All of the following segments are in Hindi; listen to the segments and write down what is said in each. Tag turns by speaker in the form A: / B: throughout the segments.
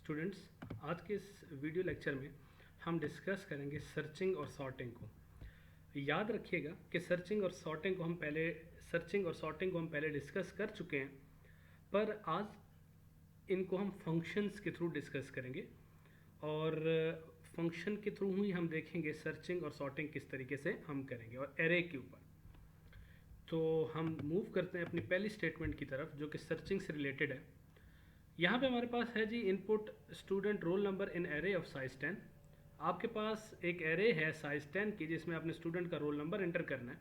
A: स्टूडेंट्स, आज के इस वीडियो लेक्चर में हम डिस्कस करेंगे सर्चिंग और सॉर्टिंग को। याद रखिएगा कि सर्चिंग और सॉर्टिंग को हम पहले डिस्कस कर चुके हैं, पर आज इनको हम फंक्शंस के थ्रू डिस्कस करेंगे और फंक्शन के थ्रू ही हम देखेंगे सर्चिंग और सॉर्टिंग किस तरीके से हम करेंगे और एरे के ऊपर। तो हम मूव करते हैं अपनी पहली स्टेटमेंट की तरफ जो कि सर्चिंग से रिलेटेड है। यहाँ पे हमारे पास है जी input student roll number in array of size 10। आपके पास एक एरे है साइज 10 की जिसमें अपने स्टूडेंट का रोल नंबर एंटर करना है।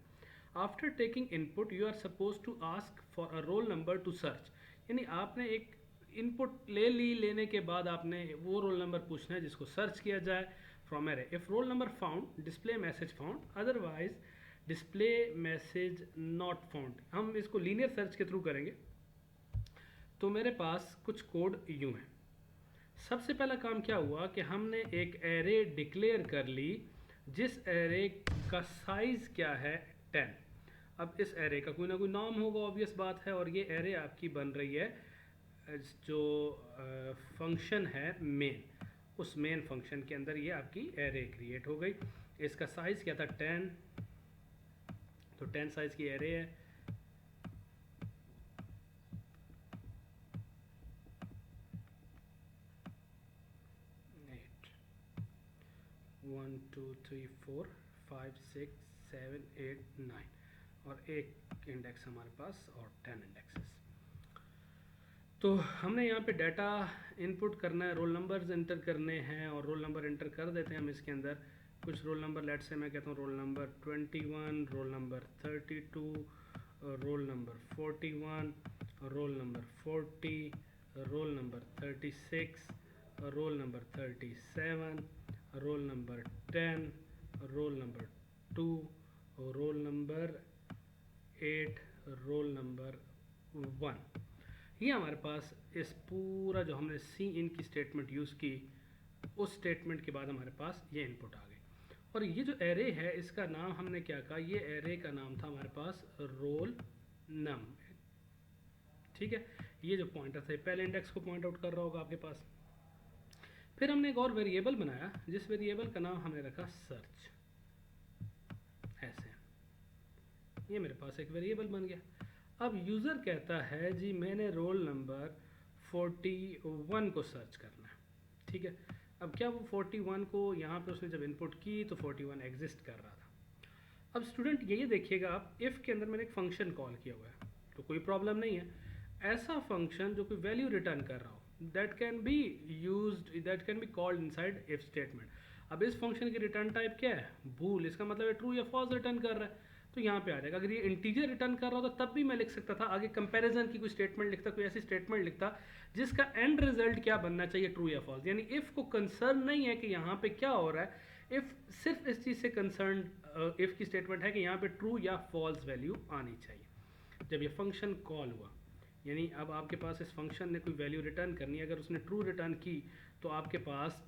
A: After taking input you are suppose to ask for a roll number to search, यानी आपने एक इनपुट लेने के बाद आपने वो रोल नंबर पूछना है जिसको सर्च किया जाए from array. If roll number found display message found, otherwise display message not found. हम इसको लीनियर सर्च के थ्रू करेंगे। तो मेरे पास कुछ कोड यूं है। सबसे पहला काम क्या हुआ कि हमने एक एरे डिक्लेयर कर ली जिस एरे का साइज क्या है 10। अब इस एरे का कोई ना कोई नाम होगा, ऑब्वियस बात है, और ये एरे आपकी बन रही है जो फंक्शन है मेन। उस मेन फंक्शन के अंदर ये आपकी एरे क्रिएट हो गई। इसका साइज क्या था 10, तो 10 साइज की एरे है। वन टू थ्री फोर 5 6 7 8 9 और एक इंडेक्स हमारे पास और 10 इंडेक्सेस। तो हमने यहाँ पे डाटा इनपुट करना है, रोल नंबर्स एंटर करने हैं और रोल नंबर एंटर कर देते हैं हम इसके अंदर। कुछ रोल नंबर लेट से मैं कहता हूँ roll number 21, roll number 32, roll number 41, roll number 40, roll number 36, roll number 37, roll number 10, roll number 2, roll number 8, roll number 1। ये हमारे पास इस पूरा जो हमने सी इन की स्टेटमेंट यूज़ की, उस स्टेटमेंट के बाद हमारे पास ये इनपुट आ गई। और ये जो एरे है इसका नाम हमने क्या कहा, ये एरे का नाम था हमारे पास रोल नम। ठीक है, ये जो पॉइंटर था पहले इंडेक्स को पॉइंट आउट कर रहा होगा आपके पास। फिर हमने एक और वेरिएबल बनाया जिस वेरिएबल का नाम हमने रखा सर्च। ऐसे ये मेरे पास एक वेरिएबल बन गया। अब यूज़र कहता है जी मैंने रोल नंबर 41 को सर्च करना है। ठीक है, अब क्या वो 41 को यहाँ पे उसने जब इनपुट की तो 41 एग्जिस्ट कर रहा था। अब स्टूडेंट ये देखिएगा, आप इफ़ के अंदर मैंने एक फंक्शन कॉल किया हुआ है तो कोई प्रॉब्लम नहीं है। ऐसा फंक्शन जो कोई वैल्यू रिटर्न कर रहा हो that can be called inside if statement. अब इस फंक्शन की रिटर्न टाइप क्या है, बूल। इसका मतलब है ट्रू या फॉल्स रिटर्न कर रहा है, तो यहाँ पे आ जाएगा। अगर ये इंटीजर रिटर्न कर रहा होता तब भी मैं लिख सकता था आगे कंपैरिजन की कोई स्टेटमेंट लिखता, कोई ऐसी स्टेटमेंट लिखता जिसका एंड रिजल्ट क्या बनना चाहिए, ट्रू या फॉल्स। यानी इफ को कंसर्न नहीं है कि यहाँ पे क्या हो रहा है, इफ सिर्फ इस चीज़ से कंसर्न इफ की स्टेटमेंट है कि यहाँ पे ट्रू या फॉल्स वैल्यू आनी चाहिए। जब ये फंक्शन कॉल हुआ, यानी अब आपके पास इस फंक्शन ने कोई वैल्यू रिटर्न करनी है, अगर उसने ट्रू रिटर्न की तो आपके पास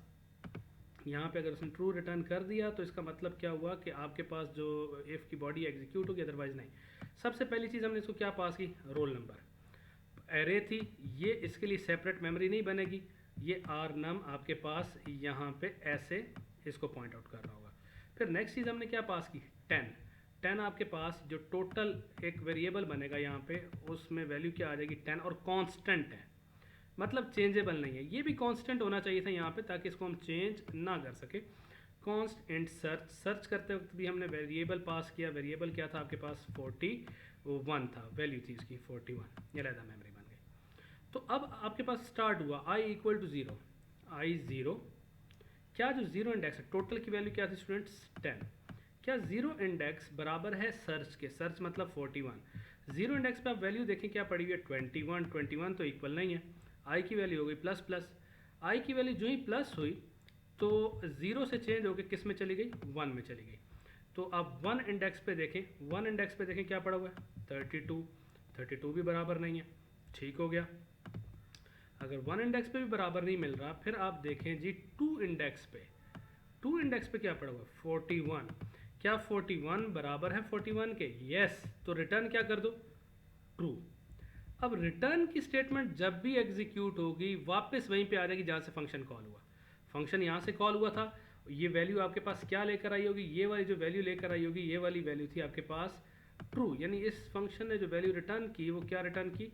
A: यहाँ पे अगर उसने ट्रू रिटर्न कर दिया तो इसका मतलब क्या हुआ कि आपके पास जो इफ़ की बॉडी एग्जीक्यूट होगी, अदरवाइज नहीं। सबसे पहली चीज़ हमने इसको क्या पास की, रोल नंबर। एरे थी ये, इसके लिए सेपरेट मेमोरी नहीं बनेगी। ये आर नम आपके पास यहाँ पे ऐसे इसको पॉइंट आउट कर रहा होगा। फिर नेक्स्ट चीज़ हमने क्या पास की, 10 आपके पास जो टोटल एक वेरिएबल बनेगा यहाँ पे, उसमें वैल्यू क्या आ जाएगी 10, और कांस्टेंट है, मतलब चेंजेबल नहीं है। ये भी कांस्टेंट होना चाहिए था यहाँ पे ताकि इसको हम चेंज ना कर सके। कॉन्स्ट एंड सर्च करते वक्त भी हमने वेरिएबल पास किया। वेरिएबल क्या था आपके पास, 41 था, वैल्यू थी इसकी 41, ये अलहदा मेमोरी बन गई। तो अब आपके पास स्टार्ट हुआ i इक्वल टू 0, i 0। क्या जो जीरो इंडेक्स है, टोटल की वैल्यू क्या थी स्टूडेंट्स 10। क्या जीरो इंडेक्स बराबर है सर्च के, सर्च मतलब 41। जीरो इंडेक्स पे आप वैल्यू देखें क्या पड़ी हुई है 21, 21 तो इक्वल नहीं है। आई की वैल्यू हो गई प्लस प्लस, आई की वैल्यू जो ही प्लस हुई तो ज़ीरो से चेंज होकर किस में चली गई, 1 में चली गई। तो आप 1 इंडेक्स पे देखें, 1 इंडेक्स पे देखें क्या पड़ा हुआ है 32, 32 भी बराबर नहीं है। ठीक हो गया। अगर 1 इंडेक्स पे भी बराबर नहीं मिल रहा, फिर आप देखें जी 2 इंडेक्स पे, 2 इंडेक्स पे क्या पड़ा हुआ है 41। क्या 41 बराबर है 41 के, यस। तो रिटर्न क्या कर दो, ट्रू। अब रिटर्न की स्टेटमेंट जब भी एग्जीक्यूट होगी वापस वहीं पे आ जाएगी जहाँ से फंक्शन कॉल हुआ। फंक्शन यहाँ से कॉल हुआ था, ये वैल्यू आपके पास क्या लेकर आई होगी, ये वाली जो वैल्यू लेकर आई होगी, ये वाली वैल्यू थी आपके पास ट्रू, यानी इस फंक्शन ने जो वैल्यू रिटर्न की वो क्या रिटर्न की,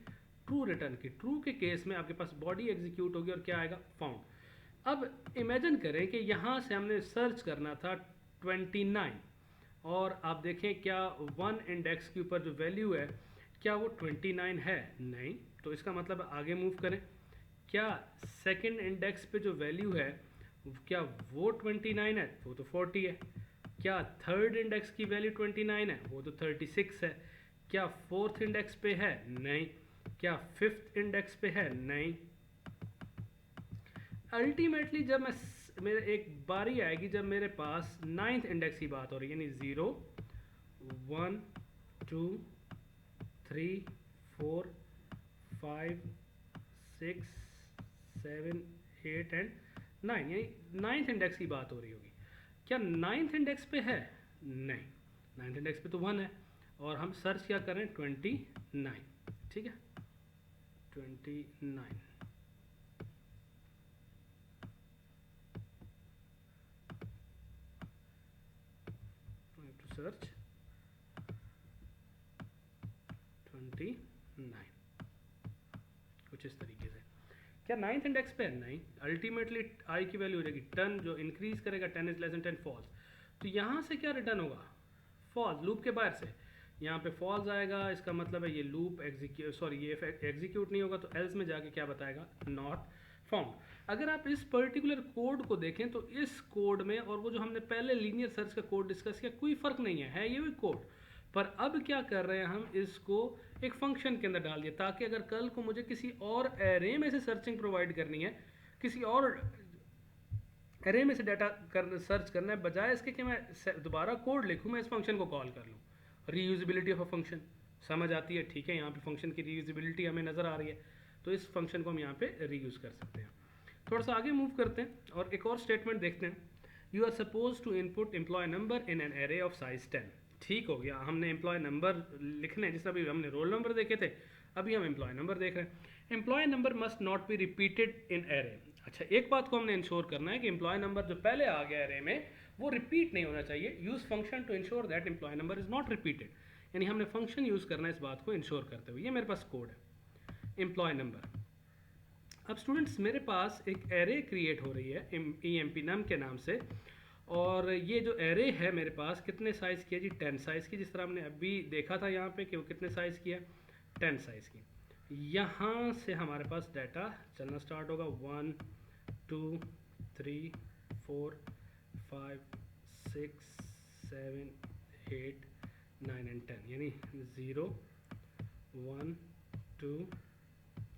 A: ट्रू रिटर्न की। ट्रू के केस में आपके पास बॉडी एग्जीक्यूट होगी और क्या आएगा, फाउंड। अब इमेजिन करें कि यहाँ से हमने सर्च करना था 29 और आप देखें क्या 1 इंडेक्स के ऊपर जो वैल्यू है क्या वो 29 है, नहीं, तो इसका मतलब आगे मूव करें। क्या सेकंड इंडेक्स पे जो वैल्यू है क्या वो 29 है, वो तो 40 है। क्या थर्ड इंडेक्स की वैल्यू 29 है, वो तो 36 है। क्या फोर्थ इंडेक्स पे है, नहीं। क्या फिफ्थ इंडेक्स पे है, नहीं। अल्टीमेटली जब मेरे एक बारी आएगी जब मेरे पास नाइन्थ इंडेक्स की बात हो रही है, यानी 0 1 2 3 4 5 6 7 8 एंड 9, यानी नाइन्थ इंडेक्स की बात हो रही होगी। क्या नाइन्थ इंडेक्स पे है, नहीं, नाइन्थ इंडेक्स पे तो 1 है और हम सर्च क्या करें 29, ठीक है 29। सर्च 29 कुछ इस तरीके से। क्या नाइन्थ इंडेक्स पे है, नहीं। अल्टीमेटली आई की वैल्यू हो जाएगी 10, जो इंक्रीज करेगा 10 इज लेस देन 10 फॉल्स। तो यहाँ से क्या रिटर्न होगा, फॉल्स, लूप के बाहर से यहाँ पे फॉल्स आएगा, इसका मतलब है ये लूप ये एग्जीक्यूट नहीं होगा, तो एल्स में जाके क्या बताएगा, नॉट फाउंड। अगर आप इस पर्टिकुलर कोड को देखें तो इस कोड में और वो जो हमने पहले लीनियर सर्च का कोड डिस्कस किया कोई फर्क नहीं है ये भी कोड, पर अब क्या कर रहे हैं हम इसको एक फंक्शन के अंदर डाल दिया, ताकि अगर कल को मुझे किसी और एरे में से सर्चिंग प्रोवाइड करनी है, किसी और एरे में से डाटा सर्च करना है, बजाय इसके कि मैं दोबारा कोड लिखूँ, मैं इस फंक्शन को कॉल कर लूँ। रीयूजेबिलिटी ऑफ अ फंक्शन समझ आती है, ठीक है, यहाँ पे फंक्शन की रीयूजेबिलिटी हमें नज़र आ रही है, तो इस फंक्शन को हम यहाँ पे रीयूज़ कर सकते हैं। थोड़ा सा आगे मूव करते हैं और एक और स्टेटमेंट देखते हैं। You are suppose to input employ number in an array of size 10। ठीक हो गया, हमने एम्प्लॉय नंबर लिखने हैं, जिस अभी हमने रोल नंबर देखे थे, अभी हम एम्प्लॉय नंबर देख रहे हैं। Employ number must not be repeated in array. अच्छा, एक बात को हमने इंश्योर करना है कि एम्प्लॉय नंबर जो पहले आ गया एरे में वो रिपीट नहीं होना चाहिए। Use function to ensure that employ number is not repeated, यानी हमने फंक्शन यूज करना है इस बात को इंश्योर करते हुए। ये मेरे पास कोड है एम्प्लॉय नंबर। अब स्टूडेंट्स मेरे पास एक एरे क्रिएट हो रही है EMP num के नाम से, और ये जो एरे है मेरे पास कितने साइज़ की है जी, 10 साइज़ की, जिस तरह हमने अभी देखा था यहाँ पे कि वो कितने साइज़ की है, 10 साइज़ की। यहाँ से हमारे पास डाटा चलना स्टार्ट होगा 1 2 3 4 5 6 7 8 9 एंड 10, यानी 0 1 2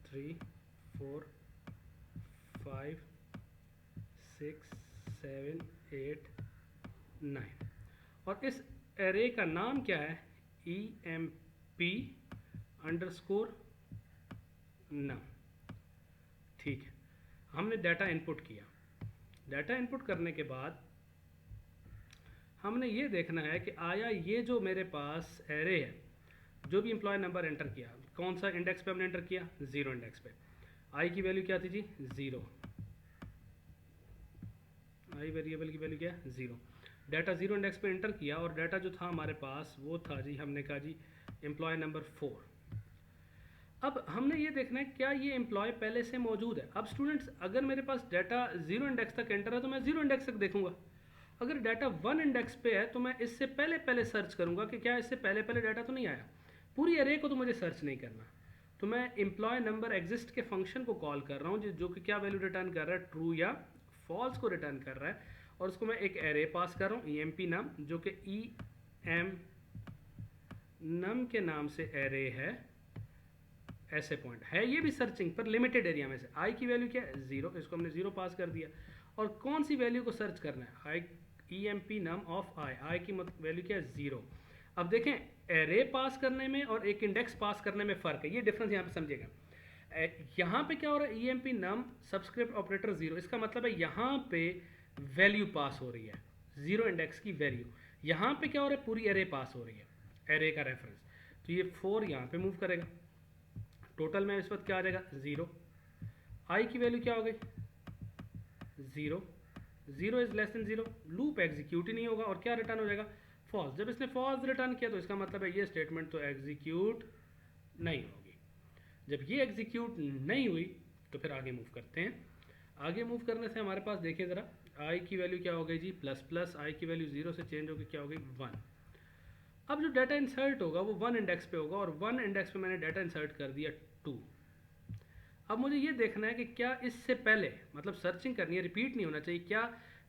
A: 3 4 5 6 7 8 9, और इस एरे का नाम क्या है, EMP अंडरस्कोर नम। ठीक है, हमने डाटा इनपुट किया। डाटा इनपुट करने के बाद हमने ये देखना है कि आया ये जो मेरे पास एरे है, जो भी एम्प्लॉय नंबर एंटर किया, कौन सा इंडेक्स पे हमने एंटर किया, 0 इंडेक्स पे। आई की वैल्यू क्या थी जी, 0। आई वेरिएबल की वैल्यू क्या है, 0। डाटा 0 इंडेक्स पे एंटर किया और डाटा जो था हमारे पास वो था जी, हमने कहा जी एम्प्लॉय नंबर 4। अब हमने ये देखना है क्या ये एम्प्लॉय पहले से मौजूद है। अब स्टूडेंट्स अगर मेरे पास डाटा 0 इंडेक्स तक एंटर है तो मैं 0 इंडेक्स तक देखूंगा। अगर डाटा 1 इंडेक्स पे है तो मैं इससे पहले पहले सर्च करूंगा कि क्या इससे पहले पहले डाटा तो नहीं आया। पूरी एरे को तो मुझे सर्च नहीं करना, तो मैं एम्प्लॉय नंबर एग्जिस्ट के फंक्शन को कॉल कर रहा हूँ जो कि क्या वैल्यू रिटर्न कर रहा है, ट्रू या फॉल्स को रिटर्न कर रहा है, और उसको मैं एक एरे पास कर रहा हूँ EMP नम, जो कि EM नम के नाम से एरे है। ऐसे पॉइंट है ये भी सर्चिंग पर लिमिटेड एरिया में से। आई की वैल्यू क्या है, 0, इसको हमने 0 पास कर दिया, और कौन सी वैल्यू को सर्च करना है, आई EMP नम ऑफ आई की वैल्यू क्या है, 0। अब देखें एरे पास करने में और एक इंडेक्स पास करने में फ़र्क है, ये डिफरेंस यहाँ पे समझिएगा। यहाँ पे क्या हो रहा है, EMP नम सबस्क्रिप्ट ऑपरेटर 0, इसका मतलब है यहाँ पे वैल्यू पास हो रही है, 0 इंडेक्स की वैल्यू। यहाँ पे क्या हो रहा है, पूरी एरे पास हो रही है, एरे का रेफरेंस। तो ये 4 यहाँ पे मूव करेगा, टोटल में इस वक्त क्या आ जाएगा 0, आई की वैल्यू क्या हो गई 0, 0 is less than 0, loop execute ही नहीं होगा और क्या रिटर्न हो जाएगा फॉल्स। जब इसने फॉल्स रिटर्न किया तो इसका मतलब है ये स्टेटमेंट तो एग्जीक्यूट नहीं होगी। जब ये एग्जीक्यूट नहीं हुई तो फिर आगे मूव करते हैं। आगे मूव करने से हमारे पास देखिए ज़रा, आई की वैल्यू क्या हो गई जी प्लस प्लस, आई की वैल्यू 0 से चेंज होकर क्या हो गई 1। अब जो डाटा इंसर्ट होगा वो 1 इंडेक्स पे होगा और 1 इंडेक्स पे मैंने डाटा इंसर्ट कर दिया 2। अब मुझे ये देखना है कि क्या इससे पहले, मतलब सर्चिंग करनी है, रिपीट नहीं होना चाहिए, क्या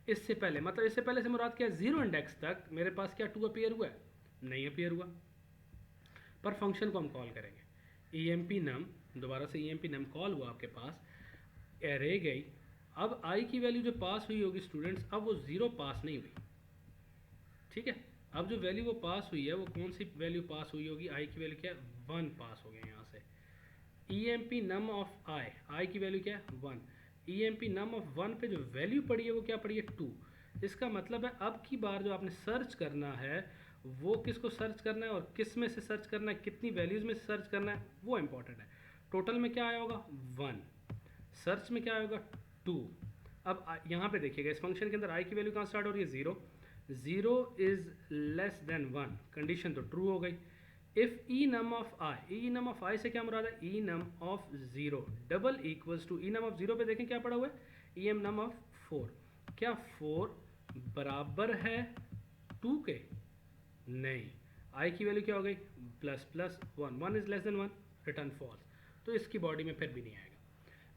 A: इससे पहले, मतलब इससे पहले से मुराद क्या है 0 इंडेक्स तक मेरे पास क्या 2 अपीयर हुआ है, नहीं अपीयर हुआ। पर फंक्शन को हम कॉल करेंगे emp num, दोबारा से emp num कॉल हुआ आपके पास, एरे गई। अब आई की वैल्यू जो पास हुई होगी स्टूडेंट्स, अब वो 0 पास नहीं हुई, ठीक है। अब जो वैल्यू वो पास हुई है वो कौन सी वैल्यू पास हुई होगी, आई की वैल्यू क्या है 1 पास हो गया यहाँ से। emp num ऑफ आई की वैल्यू क्या है 1, emp num ऑफ 1 पे जो वैल्यू पड़ी है वो क्या पड़ी है 2। इसका मतलब है अब की बार जो आपने सर्च करना है वो किसको सर्च करना है और किस में से सर्च करना है, कितनी वैल्यूज़ में से सर्च करना है, वो इंपॉर्टेंट है। टोटल में क्या आया होगा 1, सर्च में क्या आएगा 2। अब यहाँ पे देखिएगा इस फंक्शन के अंदर आई की वैल्यू कहाँ स्टार्ट हो रही है 0, 0 इज लेस देन 1, कंडीशन तो ट्रू हो गई। If e num of i, e num of i से क्या मुराद है e num of 0 double equals to e num of 0 पे देखें क्या पड़ा हुआ है ई एम नम ऑफ 4, क्या 4 बराबर है 2 के, नहीं, आई की वैल्यू क्या हो गई plus plus 1, 1 is less than 1, return false, तो इसकी बॉडी में फिर भी नहीं आएगा।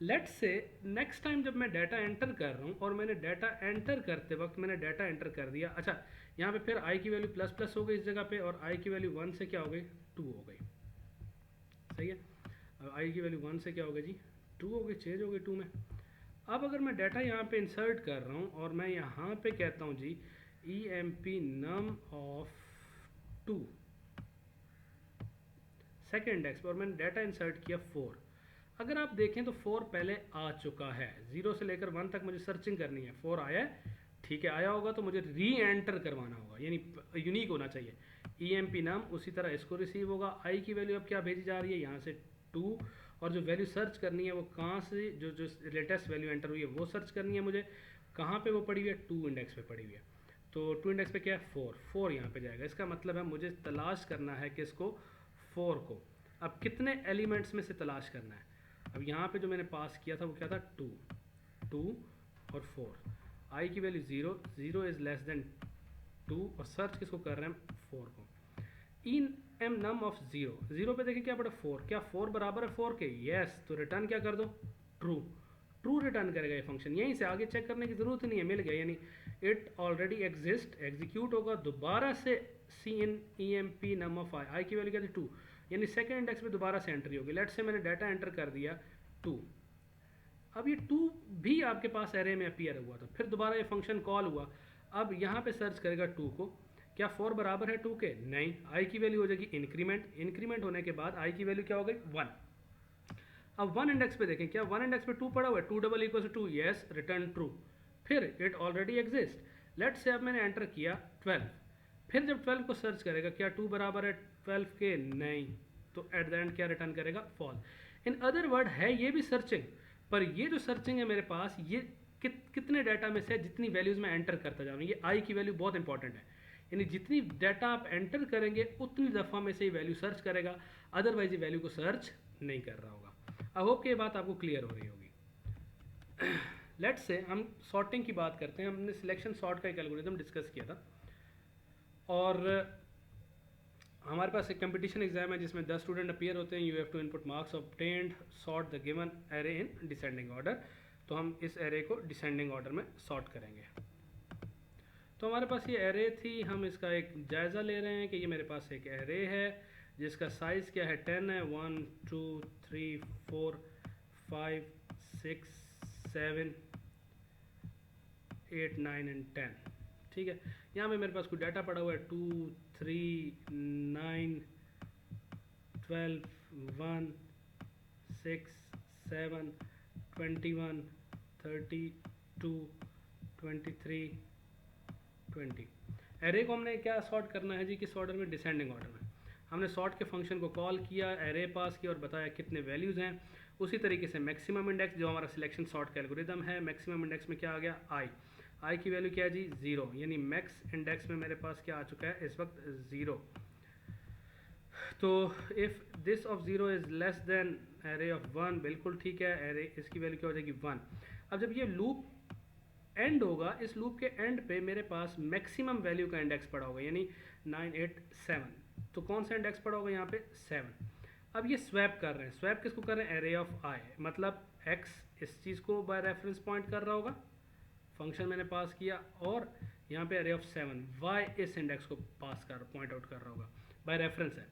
A: लेट्स से नेक्स्ट टाइम जब मैं डाटा एंटर कर रहा हूँ और मैंने डाटा एंटर करते वक्त मैंने डाटा एंटर कर दिया, अच्छा यहाँ पे फिर आई की वैल्यू प्लस प्लस हो गई इस जगह पे और आई की वैल्यू 1 से क्या हो गई 2 हो गई, सही है। अब आई की वैल्यू 1 से क्या हो गई जी 2 हो गई, चेंज हो गई 2 में। अब अगर मैं डाटा यहाँ पे इंसर्ट कर रहा हूँ और मैं यहाँ पे कहता हूँ जी emp num of 2 second index पर और मैंने डाटा इंसर्ट किया 4, अगर आप देखें तो 4 पहले आ चुका है, 0 से लेकर 1 तक मुझे सर्चिंग करनी है, 4 आया है, ठीक है, आया होगा तो मुझे री एंटर करवाना होगा, यानी यूनिक होना चाहिए emp num, उसी तरह इसको रिसीव होगा। आई की वैल्यू अब क्या भेजी जा रही है यहाँ से 2, और जो वैल्यू सर्च करनी है वो कहाँ से, जो जो लेटेस्ट वैल्यू एंटर हुई है वो सर्च करनी है मुझे, कहाँ पे वो पड़ी हुई है 2 इंडेक्स पे पड़ी हुई है, तो 2 इंडेक्स पे क्या है 4 यहाँ पे जाएगा। इसका मतलब है मुझे तलाश करना है कि इसको 4 को अब कितने एलिमेंट्स में से तलाश करना है। अब यहाँ पे जो मैंने पास किया था वो क्या था 2, 2 और 4, आई की वैल्यू 0, 0 इज लेस देन 2 और सर्च किसको कर रहे हैं 4 को। इन एम नम ऑफ 0, 0 पे देखिए क्या पड़ा 4, क्या 4 बराबर है 4 के, यस, तो रिटर्न क्या कर दो ट्रू, ट्रू रिटर्न करेगा ये फंक्शन, यहीं से आगे चेक करने की जरूरत नहीं है, मिल गया, यानी इट ऑलरेडी एग्जिस्ट, एग्जीक्यूट होगा दोबारा से cin e m p num of i की वैल्यू क्या थी 2, यानी सेकेंड इंडेक्स में दोबारा से एंट्री होगी। लेट्स से मैंने डाटा एंटर कर दिया 2, अब ये 2 भी आपके पास एरे में अपीयर हुआ था, फिर दोबारा ये फंक्शन कॉल हुआ, अब यहाँ पे सर्च करेगा 2 को, क्या 4 बराबर है 2 के, नहीं, आई की वैल्यू हो जाएगी इंक्रीमेंट, इंक्रीमेंट होने के बाद आई की वैल्यू क्या हो गई 1। अब 1 इंडेक्स पे देखें, क्या 1 इंडेक्स पे 2 पड़ा हुआ है, 2 double equal to 2, yes, return true, फिर it already exist. Let's say अब मैंने एंटर किया 12, फिर जब 12 को सर्च करेगा क्या 2 बराबर है 12 के, नहीं, तो एट द एंड क्या रिटर्न करेगा फॉल। इन अदर वर्ड है ये भी सर्चिंग, पर ये जो सर्चिंग है मेरे पास ये कितने डाटा में से जितनी वैल्यूज़ में एंटर करता जाऊँ, ये आई की वैल्यू बहुत इंपॉर्टेंट है, यानी जितनी डाटा आप एंटर करेंगे उतनी दफ़ा में से ये वैल्यू सर्च करेगा, अदरवाइज ये वैल्यू को सर्च नहीं कर रहा होगा। आई होप कि ये बात आपको क्लियर हो रही होगी। लेट्स से हम सॉर्टिंग की बात करते हैं, हमने सिलेक्शन सॉर्ट का एक एल्गोरिथम डिस्कस किया था और हमारे पास एक कंपटीशन एग्जाम है जिसमें 10 स्टूडेंट अपीयर होते हैं, you have to input marks obtained, sort the given array in descending order, तो हम इस एरे को डिसेंडिंग ऑर्डर में सॉर्ट करेंगे। तो हमारे पास ये एरे थी, हम इसका एक जायज़ा ले रहे हैं कि ये मेरे पास एक एरे है जिसका साइज़ क्या है 10 है, 1 2 3 4 5 6 7 8 9 एंड 10, ठीक है। यहाँ पे मेरे पास कोई डाटा पड़ा हुआ है 2 3 9 12 1 6 7 21 32 23 20। एरे को हमने क्या सॉर्ट करना है जी, किस ऑर्डर में, डिसेंडिंग ऑर्डर में। हमने सॉर्ट के फंक्शन को कॉल किया, एरे पास किया और बताया कितने वैल्यूज़ हैं। उसी तरीके से मैक्सिमम इंडेक्स जो हमारा सिलेक्शन सॉर्ट का एल्गोरिदम है, मैक्सिमम इंडेक्स में क्या आ गया आई की वैल्यू क्या है जी 0, यानी मैक्स इंडेक्स में मेरे पास क्या आ चुका है इस वक्त 0। तो if this of 0 is less than array of 1, बिल्कुल ठीक है, एरे इसकी वैल्यू क्या हो जाएगी 1। अब जब ये लूप एंड होगा, इस लूप के एंड पे मेरे पास मैक्सिमम वैल्यू का इंडेक्स पड़ा होगा, यानी 987। तो कौन सा इंडेक्स पड़ा होगा यहाँ पे 7। अब ये स्वैप कर रहे हैं, स्वैप किसको कर रहे हैं, एरे ऑफ आई, मतलब x इस चीज़ को बाय रेफरेंस पॉइंट कर रहा होगा, फंक्शन मैंने पास किया, और यहाँ पे एरे ऑफ 7 y इस इंडेक्स को पास कर पॉइंट आउट कर रहा होगा, बाय रेफरेंस है।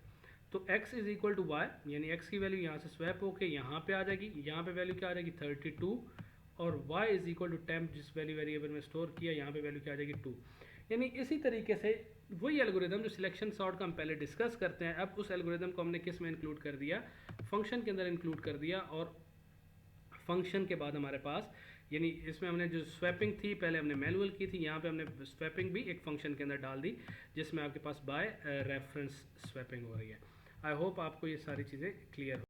A: तो x is equal to y, यानी x की वैल्यू यहाँ से स्वैप होके यहाँ पे आ जाएगी, यहाँ पे वैल्यू क्या आ जाएगी 32, और y is equal to temp जिस वैल्यू वेरिएबल में स्टोर किया, यहाँ पे वैल्यू क्या आ जाएगी 2। यानी इसी तरीके से वही एल्गोरिदम जो सिलेक्शन सॉर्ट का हम पहले डिस्कस करते हैं, अब उस एल्गोरिदम को हमने किस में इंक्लूड कर दिया, फंक्शन के अंदर इंक्लूड कर दिया। और फंक्शन के बाद हमारे पास, यानी इसमें हमने जो स्वैपिंग थी पहले हमने मैनुअल की थी, यहाँ पे हमने स्वैपिंग भी एक फंक्शन के अंदर डाल दी जिसमें आपके पास बाय रेफरेंस स्वैपिंग हो रही है। आई होप आपको ये सारी चीज़ें क्लियर हो।